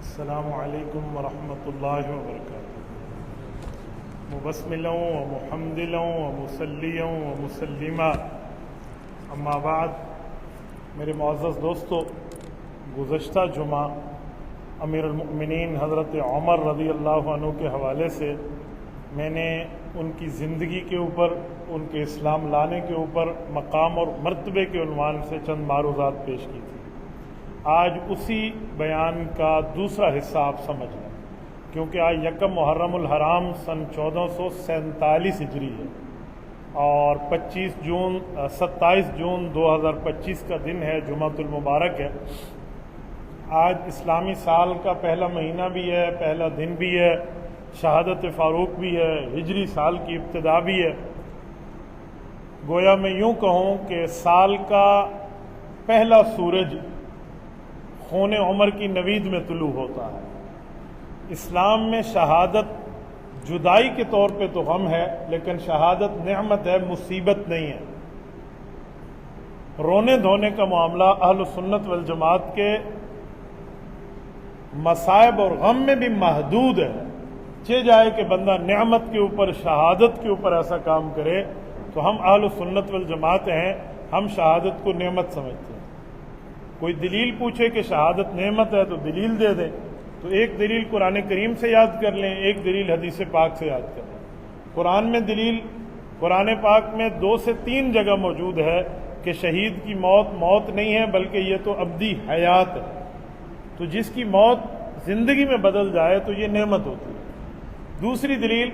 السلام علیکم ورحمۃ اللہ وبرکاتہ۔ مبسملا و محمدلا و مسلیا و مسلما، اما بعد، میرے معزز دوستو، گزشتہ جمعہ امیر المؤمنین حضرت عمر رضی اللہ عنہ کے حوالے سے میں نے ان کی زندگی کے اوپر، ان کے اسلام لانے کے اوپر مقام اور مرتبے کے عنوان سے چند معروضات پیش کی تھی۔ آج اسی بیان کا دوسرا حصہ آپ سمجھ لیں، کیونکہ آج یکم محرم الحرام سن 1447 ہجری ہے اور 27 جون 2025 کا دن ہے، جمعۃ المبارک ہے۔ آج اسلامی سال کا پہلا مہینہ بھی ہے، پہلا دن بھی ہے، شہادت فاروق بھی ہے، ہجری سال کی ابتدا بھی ہے۔ گویا میں یوں کہوں کہ سال کا پہلا سورج خون عمر کی نوید میں طلوع ہوتا ہے۔ اسلام میں شہادت جدائی کے طور پہ تو غم ہے، لیکن شہادت نعمت ہے، مصیبت نہیں ہے۔ رونے دھونے کا معاملہ اہل سنت والجماعت کے مصائب اور غم میں بھی محدود ہے۔ چہ جائے کہ بندہ نعمت کے اوپر، شہادت کے اوپر ایسا کام کرے، تو ہم اہل سنت والجماعت ہیں، ہم شہادت کو نعمت سمجھتے ہیں۔ کوئی دلیل پوچھے کہ شہادت نعمت ہے تو دلیل دے دیں، تو ایک دلیل قرآن کریم سے یاد کر لیں، ایک دلیل حدیث پاک سے یاد کر لیں۔ قرآن میں دلیل، قرآن پاک میں 2 سے 3 جگہ موجود ہے کہ شہید کی موت موت نہیں ہے بلکہ یہ تو ابدی حیات ہے، تو جس کی موت زندگی میں بدل جائے تو یہ نعمت ہوتی ہے۔ دوسری دلیل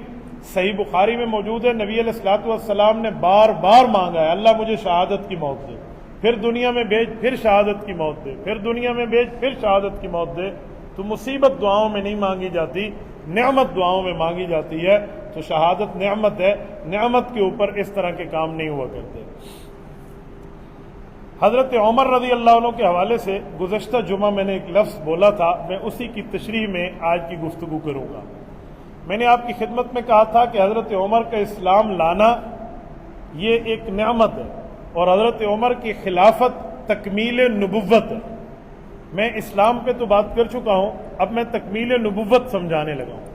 صحیح بخاری میں موجود ہے، نبی علیہ الصلوۃ والسلام نے بار بار مانگا ہے، اللہ مجھے شہادت کی موت دے، پھر دنیا میں بھیج، پھر شہادت کی موت دے، پھر دنیا میں بھیج، پھر شہادت کی موت دے۔ تو مصیبت دعاؤں میں نہیں مانگی جاتی، نعمت دعاؤں میں مانگی جاتی ہے۔ تو شہادت نعمت ہے، نعمت کے اوپر اس طرح کے کام نہیں ہوا کرتے۔ حضرت عمر رضی اللہ عنہ کے حوالے سے گزشتہ جمعہ میں نے ایک لفظ بولا تھا، میں اسی کی تشریح میں آج کی گفتگو کروں گا۔ میں نے آپ کی خدمت میں کہا تھا کہ حضرت عمر کا اسلام لانا یہ ایک نعمت ہے، اور حضرت عمر کی خلافت تکمیل نبوت ہے۔ میں اسلام پہ تو بات کر چکا ہوں، اب میں تکمیل نبوت سمجھانے لگا ہوں۔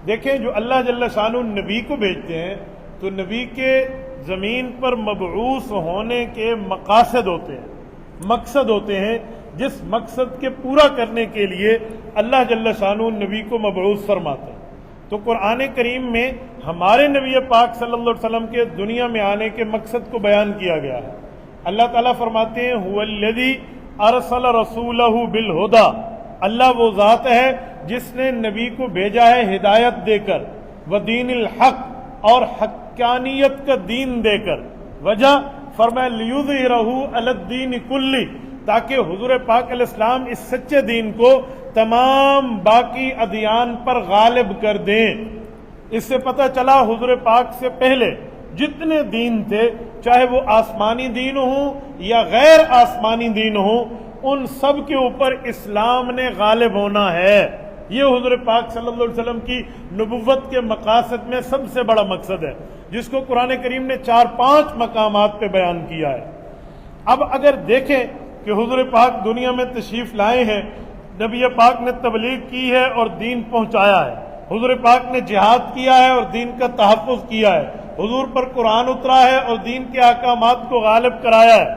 دیکھیں، جو اللہ جل شانہ نبی کو بھیجتے ہیں تو نبی کے زمین پر مبعوث ہونے کے مقاصد ہوتے ہیں، مقصد ہوتے ہیں، جس مقصد کے پورا کرنے کے لیے اللہ جل شانہ نبی کو مبعوث فرماتے ہیں۔ تو قرآن کریم میں ہمارے نبی پاک صلی اللہ علیہ وسلم کے دنیا میں آنے کے مقصد کو بیان کیا گیا ہے۔ اللہ تعالیٰ فرماتے ہیں هو الذی ارسل رسولہ بالہدی، اللہ وہ ذات ہے جس نے نبی کو بھیجا ہے ہدایت دے کر، ودین الحق، اور حقانیت کا دین دے کر۔ وجہ فرمایا لیظہرہ علی الدین کلہ، تاکہ حضور پاک علیہ السلام اس سچے دین کو تمام باقی ادیان پر غالب کر دیں۔ اس سے پتہ چلا حضور پاک سے پہلے جتنے دین تھے، چاہے وہ آسمانی دین ہوں یا غیر آسمانی دین ہوں، ان سب کے اوپر اسلام نے غالب ہونا ہے۔ یہ حضور پاک صلی اللہ علیہ وسلم کی نبوت کے مقاصد میں سب سے بڑا مقصد ہے، جس کو قرآن کریم نے 4-5 مقامات پہ بیان کیا ہے۔ اب اگر دیکھیں کہ حضور پاک دنیا میں تشریف لائے ہیں، نبی پاک نے تبلیغ کی ہے اور دین پہنچایا ہے، حضور پاک نے جہاد کیا ہے اور دین کا تحفظ کیا ہے، حضور پر قرآن اترا ہے اور دین کے احکامات کو غالب کرایا ہے۔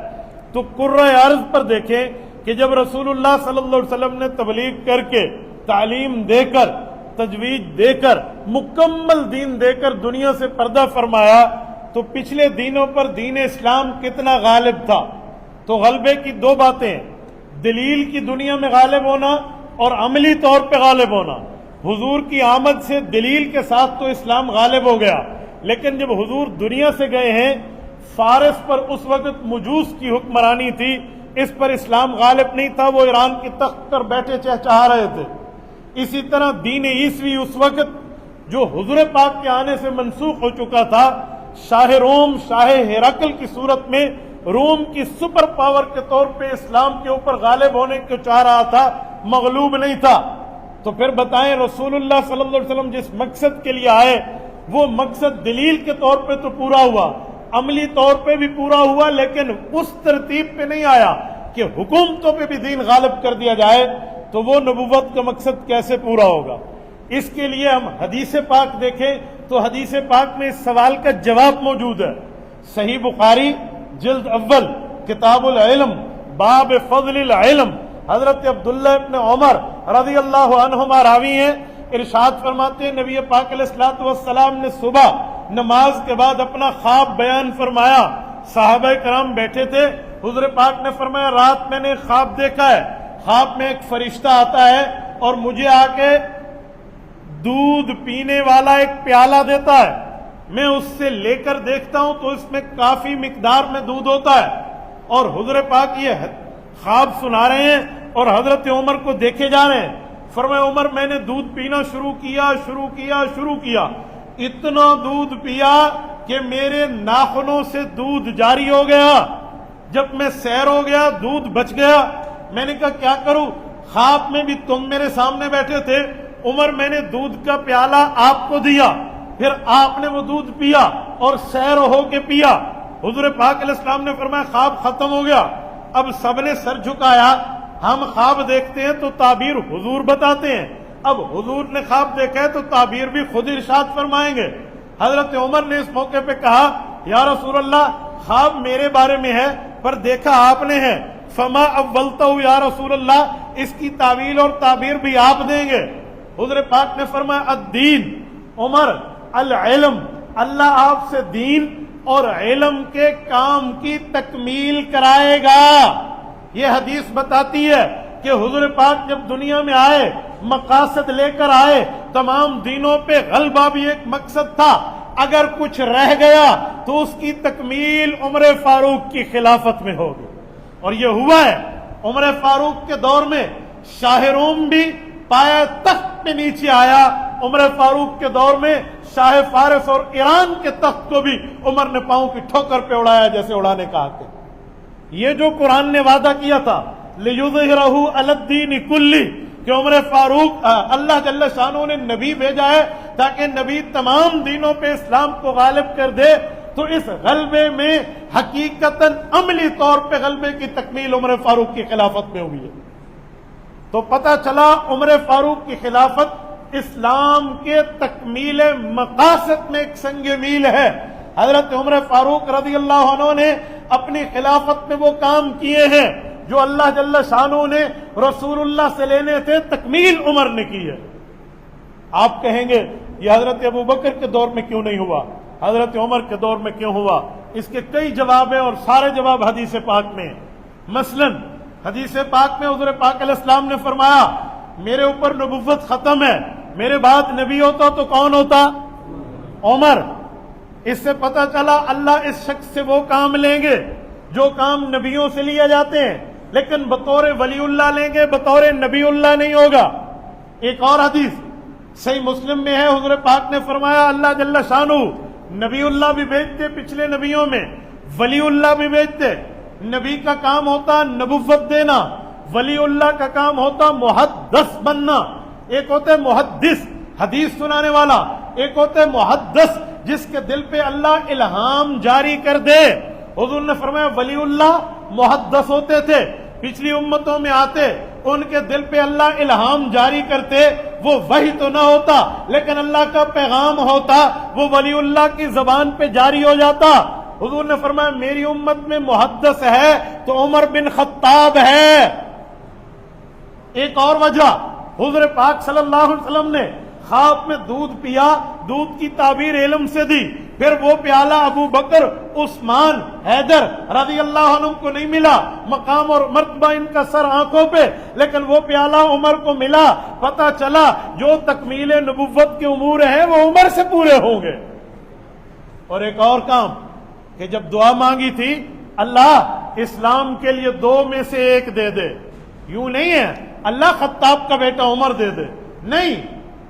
تو کرۂ ارض پر دیکھیں کہ جب رسول اللہ صلی اللہ علیہ وسلم نے تبلیغ کر کے، تعلیم دے کر، تجویز دے کر، مکمل دین دے کر دنیا سے پردہ فرمایا، تو پچھلے دینوں پر دین اسلام کتنا غالب تھا؟ تو غلبے کی 2 باتیں، دلیل کی دنیا میں غالب ہونا اور عملی طور پہ غالب ہونا۔ حضور کی آمد سے دلیل کے ساتھ تو اسلام غالب ہو گیا، لیکن جب حضور دنیا سے گئے ہیں، فارس پر اس وقت مجوس کی حکمرانی تھی، اس پر اسلام غالب نہیں تھا، وہ ایران کی تخت پر بیٹھے چہچہا رہے تھے۔ اسی طرح دین عیسوی اس وقت جو حضور پاک کے آنے سے منسوخ ہو چکا تھا، شاہ روم، شاہ ہرقل کی صورت میں روم کی سپر پاور کے طور پہ اسلام کے اوپر غالب ہونے کو چاہ رہا تھا، مغلوب نہیں تھا۔ تو پھر بتائیں، رسول اللہ صلی اللہ علیہ وسلم جس مقصد کے لیے آئے، وہ مقصد دلیل کے طور پہ تو پورا ہوا، عملی طور پہ بھی پورا ہوا، لیکن اس ترتیب پہ نہیں آیا کہ حکومتوں پہ بھی دین غالب کر دیا جائے، تو وہ نبوت کا مقصد کیسے پورا ہوگا؟ اس کے لیے ہم حدیث پاک دیکھیں تو حدیث پاک میں اس سوال کا جواب موجود ہے۔ صحیح بخاری جلد اول کتاب العلم باب فضل العلم، حضرت عبداللہ ابن عمر رضی اللہ عنہما راوی ہیں، ارشاد فرماتے ہیں نبی پاک علیہ الصلوۃ والسلام نے صبح نماز کے بعد اپنا خواب بیان فرمایا، صحابہ کرام بیٹھے تھے، حضور پاک نے فرمایا رات میں نے خواب دیکھا ہے، خواب میں ایک فرشتہ آتا ہے اور مجھے آ کے دودھ پینے والا ایک پیالہ دیتا ہے، میں اس سے لے کر دیکھتا ہوں تو اس میں کافی مقدار میں دودھ ہوتا ہے، اور حضور پاک یہ خواب سنا رہے ہیں اور حضرت عمر کو دیکھے جا رہے ہیں۔ فرمایا عمر میں نے دودھ پینا شروع کیا، اتنا دودھ پیا کہ میرے ناخنوں سے دودھ جاری ہو گیا، جب میں سیر ہو گیا دودھ بچ گیا، میں نے کہا کیا کروں؟ خواب میں بھی تم میرے سامنے بیٹھے تھے، عمر میں نے دودھ کا پیالہ آپ کو دیا، پھر آپ نے وہ دودھ پیا اور سیر ہو کے پیا۔ حضور پاک علیہ السلام نے فرمایا خواب ختم ہو گیا۔ اب سب نے سر جھکایا، ہم خواب دیکھتے ہیں تو تعبیر حضور بتاتے ہیں، اب حضور نے خواب دیکھا ہے تو تعبیر بھی خود ارشاد فرمائیں گے۔ حضرت عمر نے اس موقع پہ کہا یا رسول اللہ خواب میرے بارے میں ہے پر دیکھا آپ نے ہے، فما اولتہ یا رسول اللہ، اس کی تعویل اور تعبیر بھی آپ دیں گے۔ حضور پاک نے فرمایا الدین عمر العلم، اللہ آپ سے دین اور علم کے کام کی تکمیل کرائے گا۔ یہ حدیث بتاتی ہے کہ حضور پاک جب دنیا میں آئے مقاصد لے کر آئے، تمام دینوں پہ غلبہ بھی ایک مقصد تھا، اگر کچھ رہ گیا تو اس کی تکمیل عمر فاروق کی خلافت میں ہوگی، اور یہ ہوا ہے۔ عمر فاروق کے دور میں شاہ روم بھی پایا تخت پہ نیچے آیا، عمر فاروق کے دور میں شاہ فارس اور ایران کے تخت کو بھی عمر نے پاؤں کی ٹھوکر پہ اڑایا جیسے اڑانے کا حق ہے۔ یہ جو قرآن نے وعدہ کیا تھا لِيُظْهِرَهُ عَلَى الدِّينِ كُلِّهِ کہ عمر فاروق اللہ جل شانہ نے نبی بھیجا ہے تاکہ نبی تمام دینوں پہ اسلام کو غالب کر دے، تو اس غلبے میں حقیقتاً عملی طور پہ غلبے کی تکمیل عمر فاروق کی خلافت میں ہوئی ہے۔ تو پتہ چلا عمر فاروق کی خلافت اسلام کے تکمیل مقاصد میں ایک سنگ میل ہے۔ حضرت عمر فاروق رضی اللہ عنہ نے اپنی خلافت میں وہ کام کیے ہیں جو اللہ جل شانہ نے رسول اللہ سے لینے تھے، تکمیل عمر نے کی ہے۔ آپ کہیں گے یہ حضرت ابو بکر کے دور میں کیوں نہیں ہوا، حضرت عمر کے دور میں کیوں ہوا؟ اس کے کئی جواب ہیں اور سارے جواب حدیث پاک میں ہیں۔ مثلاً حدیث پاک میں حضور پاک علیہ السلام نے فرمایا میرے اوپر نبوت ختم ہے، میرے بعد نبی ہوتا تو کون ہوتا؟ عمر۔ اس سے پتہ چلا اللہ اس شخص سے وہ کام لیں گے جو کام نبیوں سے لیے جاتے ہیں، لیکن بطور ولی اللہ لیں گے، بطور نبی اللہ نہیں ہوگا۔ ایک اور حدیث صحیح مسلم میں ہے، حضور پاک نے فرمایا اللہ جل شانہ نبی اللہ بھی بھیجتے پچھلے نبیوں میں، ولی اللہ بھی بھیجتے۔ نبی کا کام ہوتا نبوت دینا، ولی اللہ کا کام ہوتا محدث بننا۔ ایک ہوتا ہے محدث حدیث سنانے والا، ایک ہوتا ہے محدث جس کے دل پہ اللہ الہام جاری کر دے۔ حضور نے فرمایا ولی اللہ محدث ہوتے تھے، پچھلی امتوں میں آتے، ان کے دل پہ اللہ الہام جاری کرتے، وہ وحی تو نہ ہوتا لیکن اللہ کا پیغام ہوتا، وہ ولی اللہ کی زبان پہ جاری ہو جاتا۔ حضور نے فرمایا میری امت میں محدث ہے تو عمر بن خطاب ہے۔ ایک اور وجہ، حضور پاک صلی اللہ علیہ وسلم نے خواب میں دودھ پیا، دودھ کی تعبیر علم سے دی، پھر وہ پیالہ ابو بکر، عثمان، حیدر رضی اللہ عنہ کو نہیں ملا، مقام اور مرتبہ ان کا سر آنکھوں پہ، لیکن وہ پیالہ عمر کو ملا۔ پتہ چلا جو تکمیل نبوت کے امور ہیں وہ عمر سے پورے ہوں گے۔ اور ایک اور کام کہ جب دعا مانگی تھی اللہ اسلام کے لیے 2 میں سے 1 دے دے، یوں نہیں ہے اللہ خطاب کا بیٹا عمر دے دے، نہیں،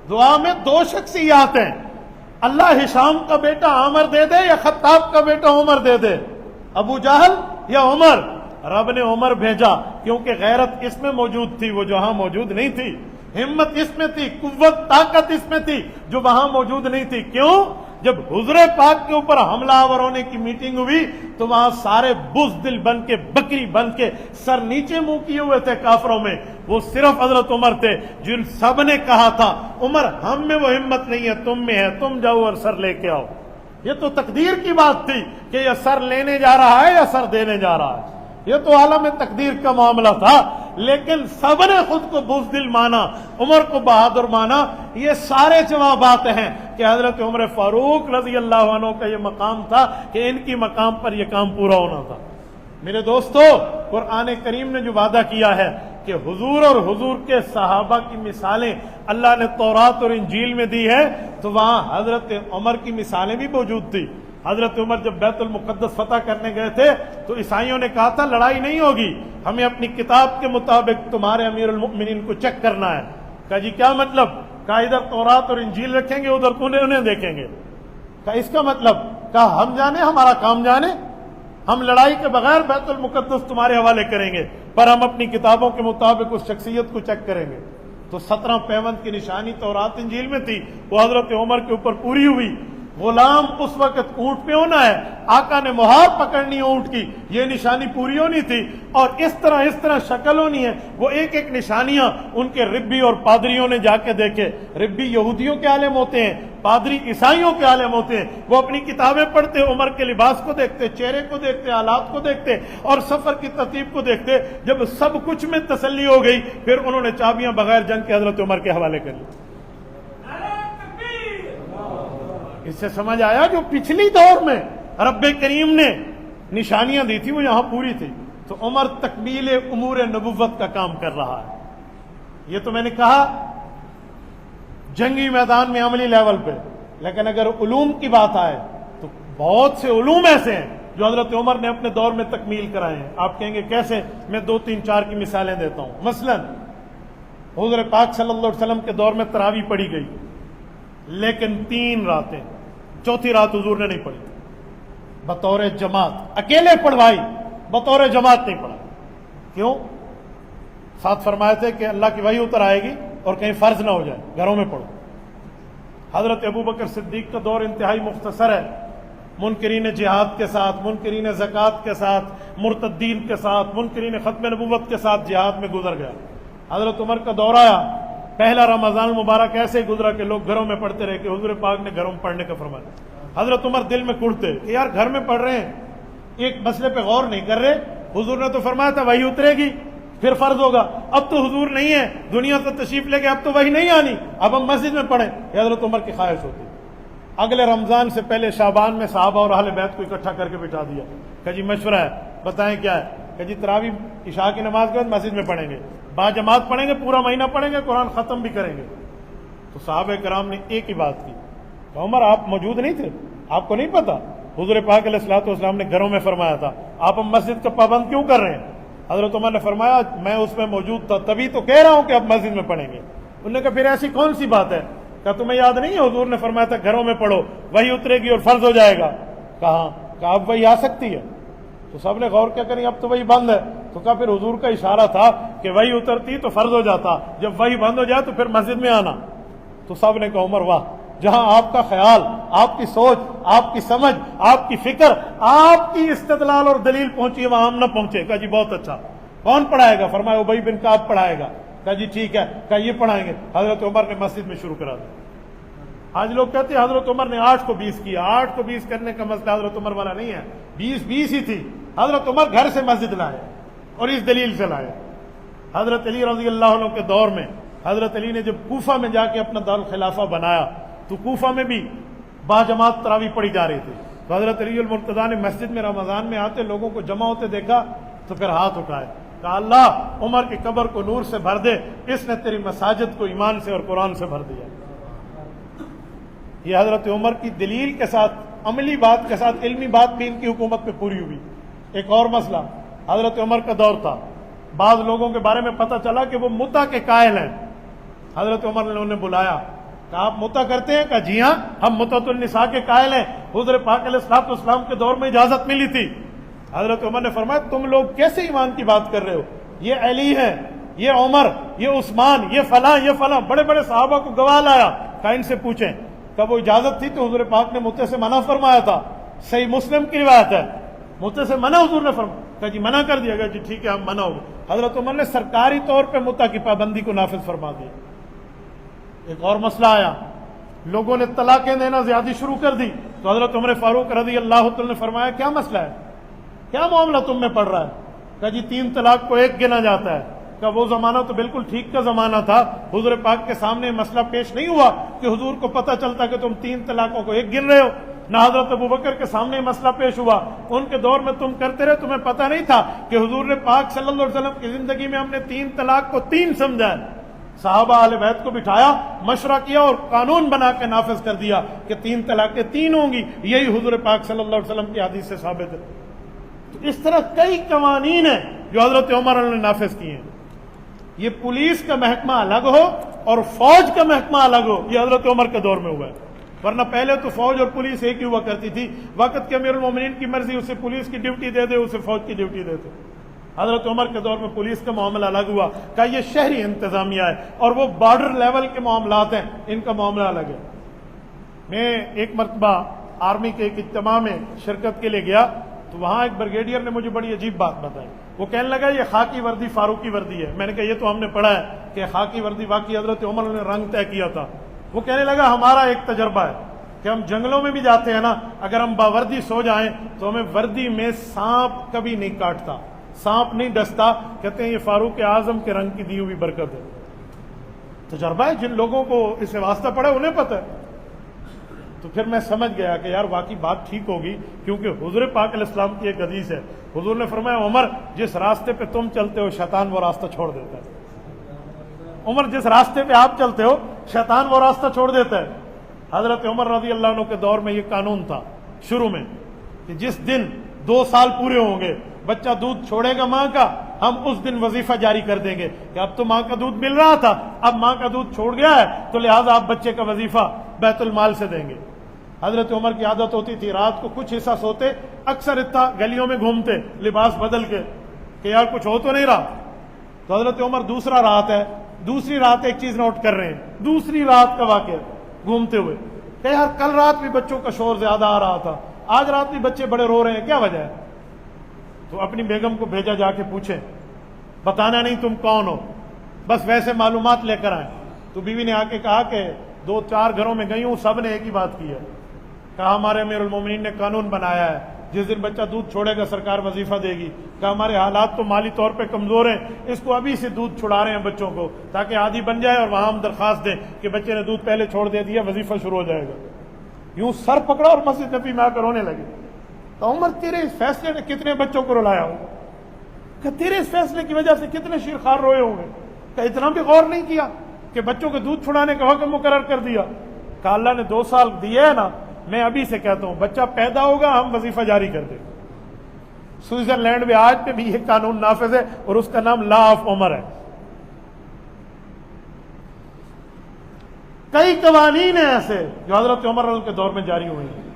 دعا میں 2 شخصیات ہیں، اللہ ہشام کا بیٹا عامر دے دے یا خطاب کا بیٹا عمر دے دے، ابو جہل یا عمر۔ رب نے عمر بھیجا کیونکہ غیرت اس میں موجود تھی وہ جہاں موجود نہیں تھی، ہمت اس میں تھی، قوت طاقت اس میں تھی جو وہاں موجود نہیں تھی۔ کیوں؟ جب حضور پاک کے اوپر حملہ آور ہونے کی میٹنگ ہوئی تو وہاں سارے بزدل بن کے بکری بن کے سر نیچے منہ کیے ہوئے تھے کافروں میں، وہ صرف حضرت عمر تھے جن سب نے کہا تھا عمر ہم میں وہ ہمت نہیں ہے، تم میں ہے، تم جاؤ اور سر لے کے آؤ۔ یہ تو تقدیر کی بات تھی کہ یہ سر لینے جا رہا ہے یا سر دینے جا رہا ہے، یہ تو عالم تقدیر کا معاملہ تھا، لیکن سب نے خود کو بزدل مانا، عمر کو بہادر مانا۔ یہ سارے جوابات ہیں کہ حضرت عمر فاروق رضی اللہ عنہ کا یہ مقام تھا کہ ان کی مقام پر یہ کام پورا ہونا تھا۔ میرے دوستو، قرآن کریم نے جو وعدہ کیا ہے کہ حضور اور حضور کے صحابہ کی مثالیں اللہ نے تورات اور انجیل میں دی ہے، تو وہاں حضرت عمر کی مثالیں بھی موجود تھی۔ حضرت عمر جب بیت المقدس فتح کرنے گئے تھے تو عیسائیوں نے کہا تھا لڑائی نہیں ہوگی، ہمیں اپنی کتاب کے مطابق تمہارے امیر المؤمنین کو چیک کرنا ہے۔ کہا جی کیا مطلب؟ کہا ادھر تورات اور انجیل رکھیں گے، ادھر انہیں دیکھیں گے۔ کہا اس کا مطلب؟ کہا ہم جانے، ہمارا کام جانے، ہم لڑائی کے بغیر بیت المقدس تمہارے حوالے کریں گے، پر ہم اپنی کتابوں کے مطابق اس شخصیت کو چیک کریں گے۔ تو 17 پیوند کی نشانی تورات انجیل میں تھی، وہ حضرت عمر کے اوپر پوری ہوئی۔ غلام اس وقت اونٹ پہ ہونا ہے، آقا نے مہار پکڑنی ہے اونٹ کی، یہ نشانی پوری ہونی تھی، اور اس طرح شکل ہونی ہے۔ وہ ایک ایک نشانیاں ان کے ربی اور پادریوں نے جا کے دیکھے۔ ربی یہودیوں کے عالم ہوتے ہیں، پادری عیسائیوں کے عالم ہوتے ہیں، وہ اپنی کتابیں پڑھتے، عمر کے لباس کو دیکھتے، چہرے کو دیکھتے، حالات کو دیکھتے اور سفر کی ترتیب کو دیکھتے۔ جب سب کچھ میں تسلی ہو گئی پھر انہوں نے چابیاں بغیر جنگ کے حضرت عمر کے حوالے کر لی۔ اس سے سمجھ آیا جو پچھلی دور میں رب کریم نے نشانیاں دی تھی وہ یہاں پوری تھی۔ تو عمر تکمیل امور نبوت کا کام کر رہا ہے۔ یہ تو میں نے کہا جنگی میدان میں عملی لیول پہ، لیکن اگر علوم کی بات آئے تو بہت سے علوم ایسے ہیں جو حضرت عمر نے اپنے دور میں تکمیل کرائے ہیں۔ آپ کہیں گے کیسے؟ میں 2 3 4 کی مثالیں دیتا ہوں۔ مثلا حضور پاک صلی اللہ علیہ وسلم کے دور میں تراویح پڑھی گئی، لیکن 3 راتیں، چوتھی رات حضور نے نہیں پڑھی بطور جماعت، اکیلے پڑھوائی، بطور جماعت نہیں پڑھا۔ کیوں؟ ساتھ فرمائے تھے کہ اللہ کی وحی اتر آئے گی اور کہیں فرض نہ ہو جائے، گھروں میں پڑھو۔ حضرت ابوبکر صدیق کا دور انتہائی مختصر ہے، منکرین جہاد کے ساتھ، منکرین زکوٰۃ کے ساتھ، مرتدین کے ساتھ، منکرین ختم نبوت کے ساتھ جہاد میں گزر گیا۔ حضرت عمر کا دور آیا، پہلا رمضان مبارک ایسے ہی گزرا کہ لوگ گھروں میں پڑھتے رہے کہ حضور پاک نے گھروں میں پڑھنے کا فرمایا۔ حضرت عمر دل میں کڑتے کہ یار گھر میں پڑھ رہے ہیں، ایک مسئلے پہ غور نہیں کر رہے، حضور نے تو فرمایا تھا وحی اترے گی پھر فرض ہوگا، اب تو حضور نہیں ہے، دنیا سے تشریف لے کے، اب تو وحی نہیں آنی، اب ہم مسجد میں پڑھیں۔ یہ حضرت عمر کی خواہش ہوتی۔ اگلے رمضان سے پہلے شعبان میں صحابہ اور اہل بیت کو اکٹھا کر کے بٹھا دیا کہ جی مشورہ ہے، بتائیں کیا ہے؟ کہ جی تراویح عشاء کی نماز کے بعد مسجد میں پڑھیں گے، با جماعت پڑھیں گے، پورا مہینہ پڑھیں گے، قرآن ختم بھی کریں گے۔ تو صحابہ کرام نے ایک ہی بات کی کہ عمر آپ موجود نہیں تھے، آپ کو نہیں پتا حضور پاک علیہ الصلوۃ والسلام نے گھروں میں فرمایا تھا، آپ ہم مسجد کا پابند کیوں کر رہے ہیں؟ حضرت عمر نے فرمایا میں اس میں موجود تھا تبھی تو کہہ رہا ہوں کہ اب مسجد میں پڑھیں گے۔ انہوں نے کہا پھر ایسی کون سی بات ہے؟ کہا تمہیں یاد نہیں ہے حضور نے فرمایا تھا گھروں میں پڑھو، وہی اترے گی اور فرض ہو جائے گا۔ کہا اب وہی آ سکتی ہے؟ تو سب نے غور کیا کریں اب تو وہی بند ہے۔ تو کہا پھر حضور کا اشارہ تھا کہ وہی اترتی تو فرض ہو جاتا، جب وہی بند ہو جائے تو پھر مسجد میں آنا۔ تو سب نے کہا عمر واہ، جہاں آپ کا خیال، آپ کی سوچ، آپ کی سمجھ، آپ کی فکر، آپ کی استدلال اور دلیل پہنچی ہے وہاں ہم نہ پہنچے۔ کہا جی بہت اچھا، کون پڑھائے گا؟ فرمایا ابی بن کعب پڑھائے گا۔ کہا جی ٹھیک ہے، کہا یہ پڑھائیں گے۔ حضرت عمر نے مسجد میں شروع کرا دیا۔ آج لوگ کہتے ہیں حضرت عمر نے 8 کو 20 کیا، 8 کو 20 کرنے کا مسئلہ حضرت عمر والا نہیں ہے، 20 ہی تھی۔ حضرت عمر گھر سے مسجد لائے اور اس دلیل سے لائے۔ حضرت علی رضی اللہ عنہ کے دور میں حضرت علی نے جب کوفہ میں جا کے اپنا دارالخلافہ بنایا تو کوفہ میں بھی باجماعت تراویح پڑھی جا رہی تھی۔ تو حضرت علی المرتضیٰ نے مسجد میں رمضان میں آتے لوگوں کو جمع ہوتے دیکھا تو پھر ہاتھ اٹھائے، کہا اللہ عمر کی قبر کو نور سے بھر دے، اس نے تیری مساجد کو ایمان سے اور قرآن سے بھر دیا۔ یہ حضرت عمر کی دلیل کے ساتھ، عملی بات کے ساتھ علمی بات بھی ان کی حکومت پہ پوری ہوئی۔ ایک اور مسئلہ، حضرت عمر کا دور تھا، بعض لوگوں کے بارے میں پتہ چلا کہ وہ متع کے قائل ہیں۔ حضرت عمر نے انہیں بلایا، کہا آپ متع کرتے ہیں؟ کہا جی ہاں، ہم متعۃ النساء کے قائل ہیں، حضور پاک علیہ الصلوۃ والسلام کے دور میں اجازت ملی تھی۔ حضرت عمر نے فرمایا تم لوگ کیسے ایمان کی بات کر رہے ہو؟ یہ علی ہے، یہ عمر، یہ عثمان، یہ فلاں بڑے بڑے صحابہ کو گواہ لایا۔ کہا ان سے پوچھیں۔ کہ وہ اجازت تھی تو حضور پاک نے متے سے منع فرمایا تھا، صحیح مسلم کی روایت ہے، متے سے منع حضور نے فرمایا، کہا جی منع کر دیا گیا، جی ٹھیک ہے ہم منع ہو گئے۔ حضرت عمر نے سرکاری طور پہ متا کی پابندی کو نافذ فرما دیا۔ ایک اور مسئلہ آیا، لوگوں نے طلاقیں دینا زیادتی شروع کر دی، تو حضرت عمر فاروق رضی اللہ عنہ نے فرمایا کیا مسئلہ ہے، کیا معاملہ تم میں پڑ رہا ہے؟ کہا جی 3 طلاق کو 1 گنا جاتا ہے۔ کہ وہ زمانہ تو بالکل ٹھیک کا زمانہ تھا، حضور پاک کے سامنے مسئلہ پیش نہیں ہوا کہ حضور کو پتہ چلتا کہ تم 3 طلاقوں کو 1 گن رہے ہو، نہ حضرت ابوبکر کے سامنے مسئلہ پیش ہوا، ان کے دور میں تم کرتے رہے، تمہیں پتہ نہیں تھا کہ حضور نے پاک صلی اللہ علیہ وسلم کی زندگی میں ہم نے 3 طلاق کو 3 سمجھا ہے۔ صحابہ اہل بیت کو بٹھایا، مشورہ کیا اور قانون بنا کے نافذ کر دیا کہ 3 طلاقیں 3 ہوں گی، یہی حضور پاک صلی اللہ علیہ وسلم کی حدیث سے ثابت ہے۔ تو اس طرح کئی قوانین ہیں جو حضرت عمر نے نافذ کیے ہیں۔ یہ پولیس کا محکمہ الگ ہو اور فوج کا محکمہ الگ ہو، یہ حضرت عمر کے دور میں ہوا ہے، ورنہ پہلے تو فوج اور پولیس ایک ہی ہوا کرتی تھی، وقت کے امیر المومنین کی مرضی اسے پولیس کی ڈیوٹی دے دے، اسے فوج کی ڈیوٹی دے دے۔ حضرت عمر کے دور میں پولیس کا معاملہ الگ ہوا کہ یہ شہری انتظامیہ ہے اور وہ بارڈر لیول کے معاملات ہیں، ان کا معاملہ الگ ہے۔ میں ایک مرتبہ آرمی کے ایک اجتماع میں شرکت کے لیے گیا تو وہاں ایک بریگیڈیئر نے مجھے بڑی عجیب بات بتائی۔ وہ کہنے لگا یہ خاکی وردی فاروقی وردی ہے۔ میں نے کہا یہ تو ہم نے پڑھا ہے کہ خاکی وردی واقعی حضرت عمر نے رنگ طے کیا تھا۔ وہ کہنے لگا ہمارا ایک تجربہ ہے کہ ہم جنگلوں میں بھی جاتے ہیں نا، اگر ہم باوردی سو جائیں تو ہمیں وردی میں سانپ کبھی نہیں کاٹتا، سانپ نہیں ڈستا، کہتے ہیں یہ فاروق اعظم کے رنگ کی دی ہوئی برکت ہے۔ تجربہ ہے، جن لوگوں کو اس سے واسطہ پڑا انہیں پتہ ہے۔ تو پھر میں سمجھ گیا کہ یار واقعی بات ٹھیک ہوگی، کیونکہ حضور پاک علیہ السلام کی ایک حدیث ہے، حضور نے فرمایا عمر جس راستے پہ تم چلتے ہو شیطان وہ راستہ چھوڑ دیتا ہے۔ عمر جس راستے پہ آپ چلتے ہو شیطان وہ راستہ چھوڑ دیتا ہے۔ حضرت عمر رضی اللہ عنہ کے دور میں یہ قانون تھا شروع میں کہ جس دن 2 سال پورے ہوں گے بچہ دودھ چھوڑے گا ماں کا، ہم اس دن وظیفہ جاری کر دیں گے کہ اب تو ماں کا دودھ مل رہا تھا، اب ماں کا دودھ چھوڑ گیا ہے تو لہٰذا آپ بچے کا وظیفہ بیت المال سے دیں گے۔ حضرت عمر کی عادت ہوتی تھی رات کو کچھ حصہ سوتے، اکثر اتنا گلیوں میں گھومتے لباس بدل کے کہ یار کچھ ہو تو نہیں رہا۔ تو حضرت عمر دوسرا رات ہے، دوسری رات ایک چیز نوٹ کر رہے ہیں، دوسری رات کا واقعہ گھومتے ہوئے کہ یار کل رات بھی بچوں کا شور زیادہ آ رہا تھا، آج رات بھی بچے بڑے رو رہے ہیں، کیا وجہ ہے؟ تو اپنی بیگم کو بھیجا جا کے پوچھیں، بتانا نہیں تم کون ہو، بس ویسے معلومات لے کر آئیں۔ تو بیوی نے آ کے کہا کہ 2-4 گھروں میں گئی ہوں، سب نے ایک ہی بات کی ہے، کہا ہمارے امیر المومنین نے قانون بنایا ہے جس دن بچہ دودھ چھوڑے گا سرکار وظیفہ دے گی، کہا ہمارے حالات تو مالی طور پہ کمزور ہیں، اس کو ابھی سے دودھ چھڑا رہے ہیں بچوں کو تاکہ عادی بن جائے اور وہاں ہم درخواست دیں کہ بچے نے دودھ پہلے چھوڑ دے دیا، وظیفہ شروع ہو جائے گا۔ یوں سر پکڑا اور مسجد نبی میں آ کر رونے لگے۔ تو عمر تیرے اس فیصلے نے کتنے بچوں کو رلایا ہوگا، کہ تیرے اس فیصلے کی وجہ سے کتنے شیرخوار روئے ہوں گے، کہ اتنا بھی غور نہیں کیا کہ بچوں کے دودھ چھڑانے کا حکم مقرر کر دیا۔ کہ اللہ نے 2 سال دیے ہے نا، میں ابھی سے کہتا ہوں بچہ پیدا ہوگا ہم وظیفہ جاری کر دیں گے۔ سوئٹزرلینڈ میں آج پہ بھی یہ قانون نافذ ہے اور اس کا نام لا آف عمر ہے۔ کئی قوانین ہیں ایسے جو حضرت عمر رضی اللہ عنہ کے دور میں جاری ہوئے ہیں۔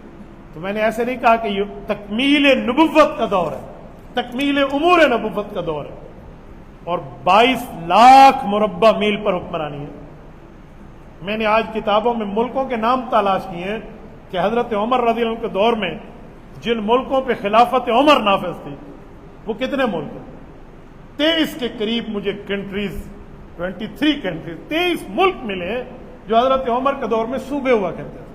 تو میں نے ایسے نہیں کہا کہ یہ تکمیل نبوت کا دور ہے، تکمیل امور نبوت کا دور ہے، اور 22 لاکھ مربع میل پر حکمرانی ہے۔ میں نے آج کتابوں میں ملکوں کے نام تلاش کیے ہیں کہ حضرت عمر رضی اللہ عنہ کے دور میں جن ملکوں پہ خلافت عمر نافذ تھی وہ کتنے ملک ہیں؟ 23 کے قریب مجھے کنٹریز، 23 کنٹریز، 23 ملک ملے جو حضرت عمر کے دور میں صوبے ہوا کرتے تھے،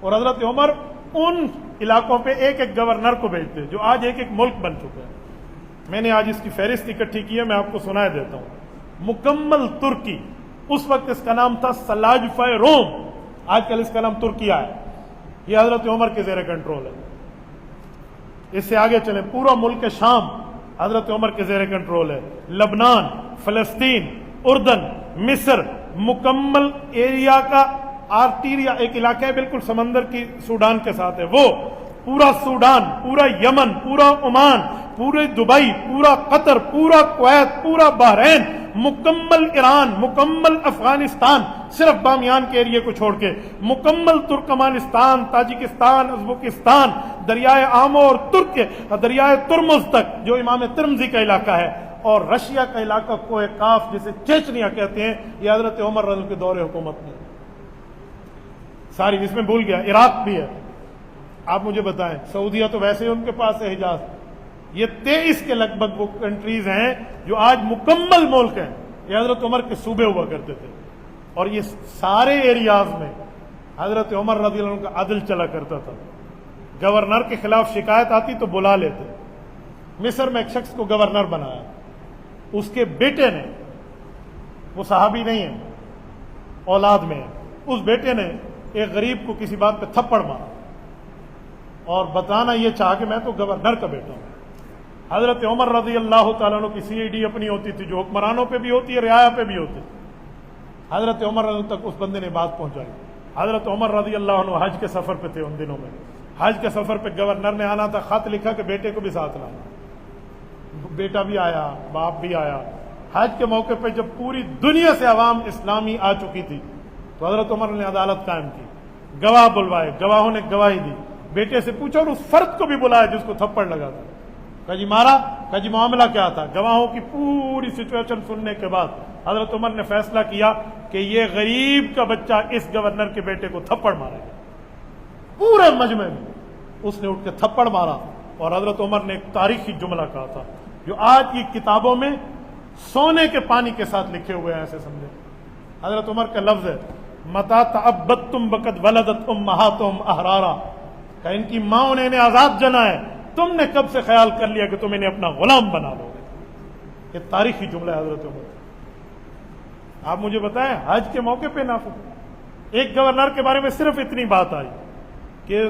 اور حضرت عمر ان علاقوں پہ ایک ایک گورنر کو بھیجتے جو آج ایک ایک ملک بن چکے ہیں۔ میں نے آج اس کی فہرست اکٹھی کی ہے، میں آپ کو سنا دیتا ہوں۔ مکمل ترکی، اس وقت اس کا نام تھا سلاجفہ روم، آج کل اس کا نام ترکیہ ہے، یہ حضرت عمر کے زیر کنٹرول ہے۔ اس سے آگے چلیں، پورا ملک شام حضرت عمر کے زیر کنٹرول ہے، لبنان، فلسطین، اردن، مصر، مکمل ایریا کا آرٹیریا ایک علاقہ ہے بالکل سمندر کی سوڈان کے ساتھ ہے، وہ پورا سوڈان، پورا یمن، پورا عمان، پورے دبئی، پورا قطر، پورا کویت، پورا بحرین، مکمل ایران، مکمل افغانستان صرف بامیان کے ایریے کو چھوڑ کے، مکمل ترکمانستان، تاجکستان، ازبکستان، دریائے آمو اور دریائے ترمز تک جو امام ترمزی کا علاقہ ہے، اور رشیا کا علاقہ کوہ قاف جسے چیچنیا کہتے ہیں، یہ حضرت عمر رضی اللہ عنہ کے دور حکومت میں ساری، اس میں بھول گیا عراق بھی ہے. آپ مجھے بتائیں، سعودیہ تو ویسے ہی ان کے پاس ہے، حجاز. یہ 23 کے لگ بھگ وہ کنٹریز ہیں جو آج مکمل ملک ہیں. یہ حضرت عمر کے صوبے ہوا کرتے تھے، اور یہ سارے ایریاز میں حضرت عمر رضی اللہ عنہ کا عدل چلا کرتا تھا. گورنر کے خلاف شکایت آتی تو بلا لیتے. مصر میں ایک شخص کو گورنر بنایا، اس کے بیٹے نے، وہ صحابی نہیں ہے، اولاد میں ہے، اس بیٹے نے ایک غریب کو کسی بات پہ تھپڑ مارا اور بتانا یہ چاہا کہ میں تو گورنر کا بیٹا ہوں. حضرت عمر رضی اللہ تعالیٰ عنہ کی CID اپنی ہوتی تھی جو حکمرانوں پہ بھی ہوتی ہے، رعایا پہ بھی ہوتی. حضرت عمر رضی اللہ تک اس بندے نے بات پہنچائی. حضرت عمر رضی اللہ عنہ حج کے سفر پہ تھے ان دنوں میں. حج کے سفر پہ گورنر نے آنا تھا، خط لکھا کہ بیٹے کو بھی ساتھ لانا. بیٹا بھی آیا، باپ بھی آیا. حج کے موقع پہ جب پوری دنیا سے عوام اسلامی آ چکی تھی تو حضرت عمر نے عدالت قائم کی، گواہ بلوائے، گواہوں نے گواہی دی. بیٹے سے پوچھا اور اس فرد کو بھی بلایا جس کو تھپڑ لگا تھا. کہا جی مارا؟ کہا جی معاملہ کیا تھا؟ گواہوں کی پوری سچویشن سننے کے بعد حضرت عمر نے فیصلہ کیا کہ یہ غریب کا بچہ اس گورنر کے بیٹے کو تھپڑ مارے گا. پورے مجمع میں اس نے اٹھ کے تھپڑ مارا. اور حضرت عمر نے ایک تاریخی جملہ کہا تھا جو آج کی کتابوں میں سونے کے پانی کے ساتھ لکھے ہوئے ہیں، ایسے سمجھے. حضرت عمر کا لفظ ہے متا تعبدتم بقد ولدت امہاتہم احرارا، کہ ان کی ماں نے انہیں آزاد جنا ہے، تم نے کب سے خیال کر لیا کہ تم انہیں اپنا غلام بنا لو گے. یہ تاریخی جملہ ہے حضرت عمر. آپ مجھے بتائیں حج کے موقع پہ نافذ ایک گورنر کے بارے میں صرف اتنی بات آئی کہ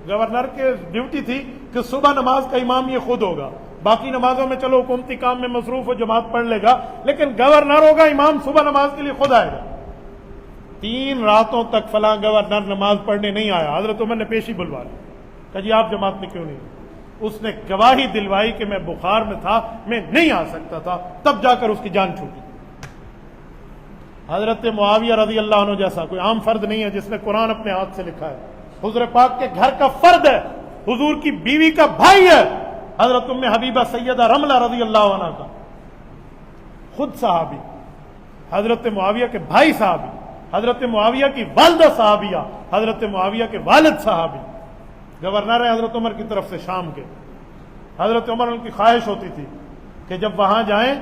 گورنر کے ڈیوٹی تھی کہ صبح نماز کا امام یہ خود ہوگا، باقی نمازوں میں چلو حکومتی کام میں مصروف ہو جماعت پڑھ لے گا، لیکن گورنر ہوگا امام صبح نماز کے لیے خود آئے گا. 3 راتوں تک فلاں گورنر نماز پڑھنے نہیں آیا. حضرت عمر نے پیشی بلوا لی، کہا جی آپ جماعت میں کیوں نہیں؟ اس نے گواہی دلوائی کہ میں بخار میں تھا، میں نہیں آ سکتا تھا. تب جا کر اس کی جان چھوٹی. حضرت معاویہ رضی اللہ عنہ جیسا کوئی عام فرد نہیں ہے جس نے قرآن اپنے ہاتھ سے لکھا ہے. حضور پاک کے گھر کا فرد ہے، حضور کی بیوی کا بھائی ہے. حضرت ام حبیبہ سیدہ رملہ رضی اللہ عنہ کا خود صحابی، حضرت معاویہ کے بھائی صحابی، حضرت معاویہ کی والدہ صحابیہ، حضرت معاویہ کے والد صحابی. گورنر ہے حضرت عمر کی طرف سے شام کے. حضرت عمر ان کی خواہش ہوتی تھی کہ جب وہاں جائیں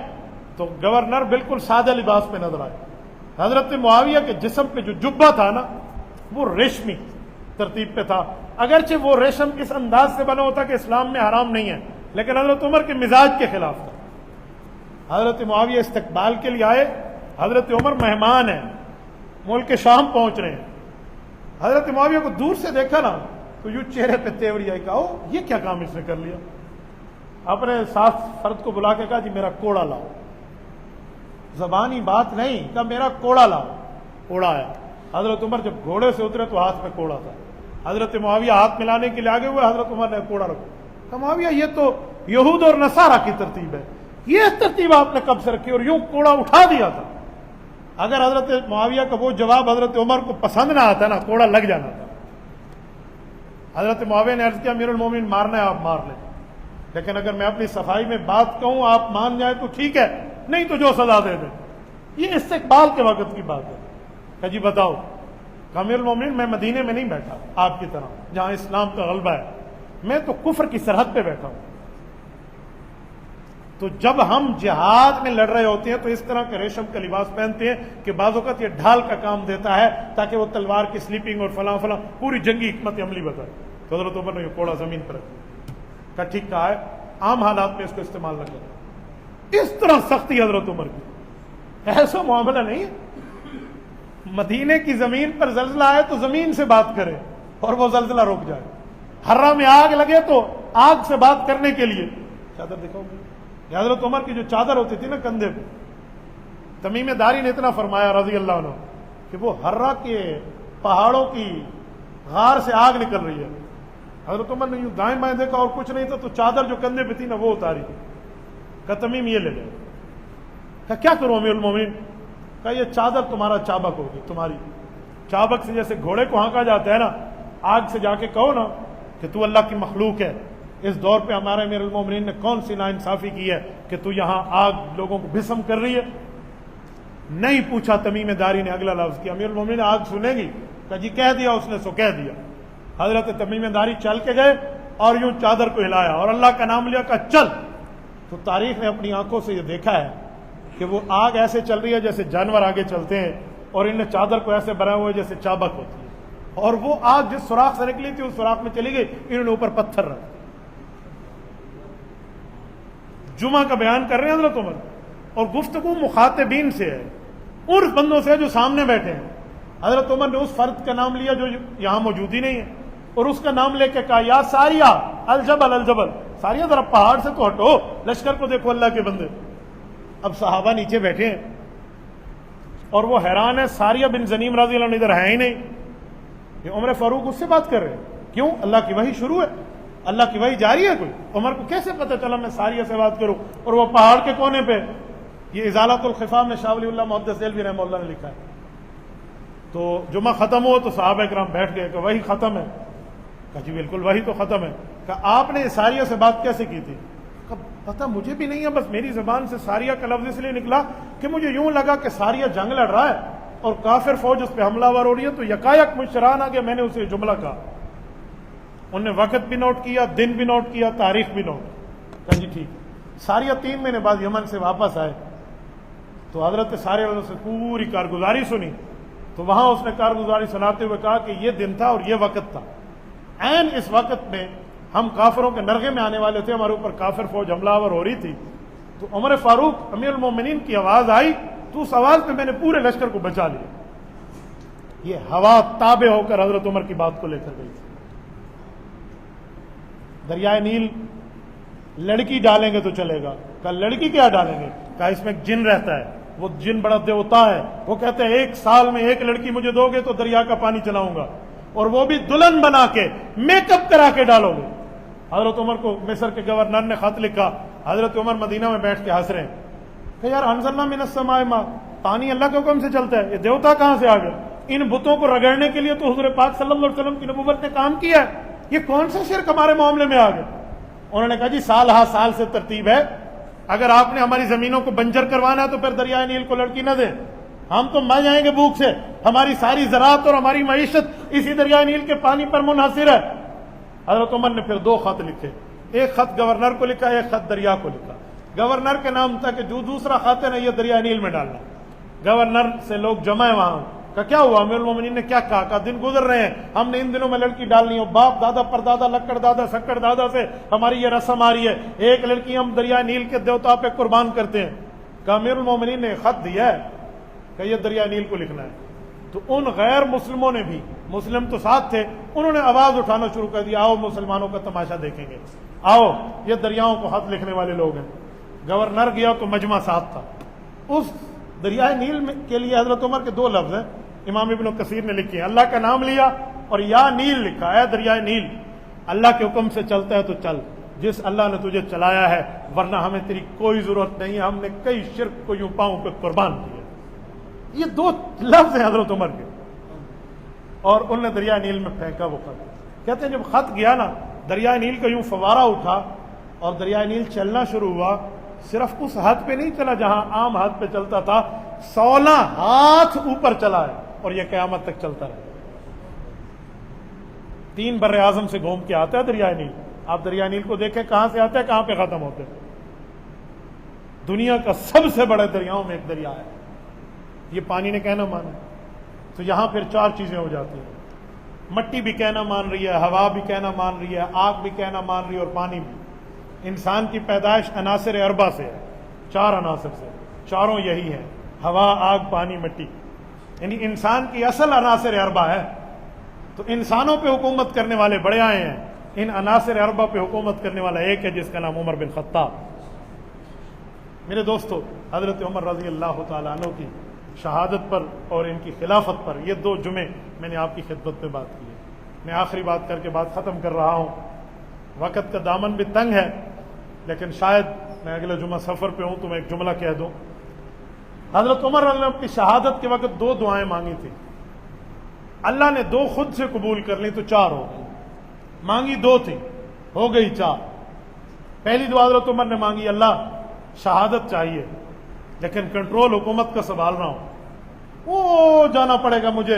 تو گورنر بالکل سادہ لباس میں نظر آئے. حضرت معاویہ کے جسم پہ جو جبہ تھا نا وہ ریشمی ترتیب پہ تھا. اگرچہ وہ ریشم اس انداز سے بنا ہوتا کہ اسلام میں حرام نہیں ہے، لیکن حضرت عمر کے مزاج کے خلاف تھا. حضرت معاویہ استقبال کے لیے آئے. حضرت عمر مہمان ہیں، ملک شام پہنچ رہے ہیں. حضرت معاویہ کو دور سے دیکھا نا تو یوں چہرے پہ تیوری آئی. کہا یہ کیا کام اس نے کر لیا؟ اپنے ساتھ فرد کو بلا کے کہا جی میرا کوڑا لاؤ. زبانی بات نہیں، کہا میرا کوڑا لاؤ. کوڑا آیا. حضرت عمر جب گھوڑے سے اترے تو ہاتھ میں کوڑا تھا. حضرت معاویہ ہاتھ ملانے کے لیے آگے ہوئے. حضرت عمر نے کوڑا رکھا. کہا معاویہ یہ تو یہود اور نصارہ کی ترتیب ہے، یہ ترتیب آپ نے کب سے رکھی؟ اور یوں کوڑا اٹھا دیا تھا. اگر حضرت معاویہ کا وہ جواب حضرت عمر کو پسند نہ آتا نا، کوڑا لگ جانا تھا. حضرت معاویہ نے عرض کیا امیر المومنین مارنا ہے آپ مار لیں، لیکن اگر میں اپنی صفائی میں بات کہوں آپ مان جائیں تو ٹھیک ہے، نہیں تو جو سزا دے دیں. یہ استقبال کے وقت کی بات ہے. کہ جی بتاؤ. امیر المومنین میں مدینے میں نہیں بیٹھا آپ کی طرح جہاں اسلام کا غلبہ ہے، میں تو کفر کی سرحد پہ بیٹھا ہوں. تو جب ہم جہاد میں لڑ رہے ہوتے ہیں تو اس طرح کے ریشم کا لباس پہنتے ہیں کہ بعض اوقات یہ ڈھال کا کام دیتا ہے تاکہ وہ تلوار کی سلیپنگ اور فلاں فلاں پوری جنگی حکمت عملی بتائے. تو حضرت عمر نے یہ کوڑا زمین پر رکھ دیا. کہا ٹھیک کہا ہے، عام حالات میں اس کو استعمال نہ کریں. اس طرح سختی حضرت عمر کی. ایسا معاملہ نہیں ہے. مدینے کی زمین پر زلزلہ آئے تو زمین سے بات کرے اور وہ زلزلہ رک جائے. حرہ میں آگ لگے تو آگ سے بات کرنے کے لیے چادر دکھاؤ. حضرت عمر کی جو چادر ہوتی تھی نا کندھے پہ، تمیم داری نے اتنا فرمایا رضی اللہ عنہ کہ وہ حرہ کے پہاڑوں کی غار سے آگ نکل رہی ہے. حضرت عمر نے یوں دائیں بائیں دیکھا اور کچھ نہیں تھا تو چادر جو کندھے پہ تھی نا وہ اتاری تھی. کہا تمیم یہ لے لے. کہا کیا کروں امیر المومنین؟ کہا یہ چادر تمہارا چابک ہوگی. تمہاری چابک سے جیسے گھوڑے کو ہانکا جاتا ہے نا، آگ سے جا کے کہو نا کہ تو اللہ کی مخلوق ہے. اس دور پہ ہمارے امیر المومنین نے کون سی ناانصافی کی ہے کہ تو یہاں آگ لوگوں کو بھسم کر رہی ہے. نہیں پوچھا تمیم داری نے اگلا لفظ کہ امیر المومنین آگ سنیں گی؟ کہا جی کہہ دیا اس نے سو کہہ دیا. حضرت تمیم داری چل کے گئے اور یوں چادر کو ہلایا اور اللہ کا نام لیا, کہا چل. تو تاریخ نے اپنی آنکھوں سے یہ دیکھا ہے کہ وہ آگ ایسے چل رہی ہے جیسے جانور آگے چلتے ہیں, اور ان نے چادر کو ایسے بنا ہوا ہے جیسے چابک ہوتی ہے, اور وہ آگ جس سوراخ سے نکلی تھی اس سوراخ میں چلی گئی, انہوں نے اوپر پتھر رکھ. جمعہ کا بیان کر رہے ہیں حضرت عمر, اور گفتگو مخاطبین سے ہے, ان بندوں سے جو سامنے بیٹھے ہیں. حضرت عمر نے اس فرد کا نام لیا جو یہاں موجود ہی نہیں ہے, اور اس کا نام لے کے کہا یا ساریہ الجبل الجبل, ساریہ ذرا پہاڑ سے تو ہٹو, لشکر کو دیکھو اللہ کے بندے. اب صحابہ نیچے بیٹھے ہیں اور وہ حیران ہے, ساریہ بن زنیم رضی اللہ عنہ ادھر ہے ہی نہیں. یہ عمر فاروق اس سے بات کر رہے ہیں, کیوں؟ اللہ کی وحی شروع ہے, اللہ کی وحی جاری ہے. کوئی عمر کو کیسے پتہ چلا میں ساریہ سے بات کروں, اور وہ پہاڑ کے کونے پہ. یہ ازالۃ الخفا میں شاہ ولی اللہ محدث دہلوی رحمہ اللہ نے لکھا ہے. تو جمعہ ختم ہو تو صحابہ کرام بیٹھ گئے کہ وحی ختم ہے. کہا جی بالکل وحی تو ختم ہے. کہا آپ نے ساریہ سے بات کیسے کی تھی؟ کہا پتہ مجھے بھی نہیں ہے, بس میری زبان سے ساریہ کا لفظ اس لیے نکلا کہ مجھے یوں لگا کہ ساریہ جنگ لڑ رہا ہے اور کافر فوج اس پہ حملہ آور ہو رہی ہے, تو یکایک مجھ شران آ گیا, میں نے اسے جملہ کہا. انہوں نے وقت بھی نوٹ کیا, دن بھی نوٹ کیا, تاریخ بھی نوٹ. کہا جی ٹھیک. ساریہ 3 مہینے بعد یمن سے واپس آئے تو حضرت سارے والوں سے پوری کارگزاری سنی. تو وہاں اس نے کارگزاری سناتے ہوئے کہا کہ یہ دن تھا اور یہ وقت تھا, عین اس وقت میں ہم کافروں کے نرغے میں آنے والے تھے, ہمارے اوپر کافر فوج حملہ آور ہو رہی تھی. تو عمر فاروق امیر المومنین کی آواز آئی تو اس آواز پہ میں نے پورے لشکر کو بچا لیا. یہ ہوا تابع ہو کر حضرت عمر کی بات کو لے کر گئی تھی. دریائے نیل لڑکی ڈالیں گے تو چلے گا. کہا لڑکی کیا ڈالیں گے؟ کہا اس میں ایک جن رہتا ہے, وہ جن بڑا دیوتا ہے, وہ کہتے ہیں 1 سال میں 1 لڑکی مجھے دو گے تو دریا کا پانی چلاؤں گا, اور وہ بھی دلہن بنا کے میک اپ کرا کے ڈالو گے. حضرت عمر کو مصر کے گورنر نے خط لکھا. حضرت عمر مدینہ میں بیٹھ کے ہنس رہے ہیں کہ یار انزلنا من السماء ماء, پانی اللہ کے حکم سے چلتا ہے, یہ دیوتا کہاں سے آ گئے؟ ان بتوں کو رگڑنے کے لیے تو حضور پاک صلی اللہ علیہ وسلم کی نبوت نے کام کیا ہے, یہ کون سا شرک ہمارے معاملے میں آ گیا؟ انہوں نے کہا جی سال ہا سال سے ترتیب ہے, اگر آپ نے ہماری زمینوں کو بنجر کروانا ہے تو پھر دریائے نیل کو لڑکی نہ دیں, ہم تو مر جائیں گے بھوک سے. ہماری ساری زراعت اور ہماری معیشت اسی دریائے نیل کے پانی پر منحصر ہے. حضرت عمر نے پھر 2 خط لکھے, ایک خط گورنر کو لکھا, ایک خط دریا کو لکھا. گورنر کے نام تھا کہ جو دوسرا خط ہے نا یہ دریائے نیل میں ڈالنا. گورنر سے لوگ جمع ہے وہاں. کہ کیا ہوا؟ امیر المومنین نے کیا کہا؟ کہ دن گزر رہے ہیں, ہم نے ان دنوں میں لڑکی ڈالنی ہو, باپ دادا پردادا لکڑ دادا سکڑ دادا سے ہماری یہ رسم آ رہی ہے, ایک لڑکی ہم دریائے نیل کے دیوتا پہ قربان کرتے ہیں. کہ امیر المومنین نے خط دیا ہے کہ یہ دریائے نیل کو لکھنا ہے. تو ان غیر مسلموں نے بھی, مسلم تو ساتھ تھے, انہوں نے آواز اٹھانا شروع کر دیا, آؤ مسلمانوں کا تماشا دیکھیں گے, آؤ یہ دریاؤں کو خط لکھنے والے لوگ ہیں. گورنر گیا تو مجمع ساتھ تھا. اس دریائے نیل کے لیے حضرت عمر کے 2 لفظ ہیں, امام ابن کثیر نے لکھے ہیں, اللہ کا نام لیا اور یا نیل لکھا ہے. دریائے نیل اللہ کے حکم سے چلتا ہے تو چل, جس اللہ نے تجھے چلایا ہے, ورنہ ہمیں تیری کوئی ضرورت نہیں ہے, ہم نے کئی شرک کو یوں پاؤں پہ قربان کیا. یہ 2 لفظ ہیں حضرت عمر کے, اور انہوں نے دریائے نیل میں پھینکا وہ خط. کہتے ہیں جب خط گیا نا, دریائے نیل کا یوں فوارہ اٹھا اور دریائے نیل چلنا شروع ہوا. صرف اس حد پہ نہیں چلا جہاں عام حد پہ چلتا تھا, 16 ہاتھ اوپر چلا ہے, اور یہ قیامت تک چلتا رہے. 3 بر اعظم سے گھوم کے آتا ہے دریائے نیل. آپ دریائے نیل کو دیکھیں کہاں سے آتا ہے, کہاں پہ ختم ہوتے ہیں. دنیا کا سب سے بڑے دریاؤں میں ایک دریا ہے. یہ پانی نے کہنا مانا تو یہاں پھر 4 چیزیں ہو جاتی ہیں. مٹی بھی کہنا مان رہی ہے, ہوا بھی کہنا مان رہی ہے, آگ بھی کہنا مان رہی ہے, اور پانی بھی. انسان کی پیدائش عناصر اربع سے ہے, 4 عناصر سے, چاروں یہی ہیں, ہوا, آگ, پانی, مٹی. یعنی انسان کی اصل عناصر اربع ہے. تو انسانوں پہ حکومت کرنے والے بڑے آئے ہیں, ان عناصر اربع پہ حکومت کرنے والا ایک ہے جس کا نام عمر بن خطاب. میرے دوستو, حضرت عمر رضی اللہ تعالیٰ عنہ کی شہادت پر اور ان کی خلافت پر یہ 2 جمعے میں نے آپ کی خدمت میں بات کی ہے. میں آخری بات کر کے بات ختم کر رہا ہوں. وقت کا دامن بھی تنگ ہے, لیکن شاید میں اگلے جمعہ سفر پہ ہوں تو میں ایک جملہ کہہ دوں. حضرت عمر رضی اللہ عنہ کی شہادت کے وقت 2 دعائیں مانگی تھی. اللہ نے 2 خود سے قبول کر لی تو 4 ہو گئی. مانگی 2 تھی, ہو گئی 4. پہلی دعا حضرت عمر نے مانگی, اللہ شہادت چاہیے لیکن کنٹرول حکومت کا سنبھالنا ہو, وہ جانا پڑے گا مجھے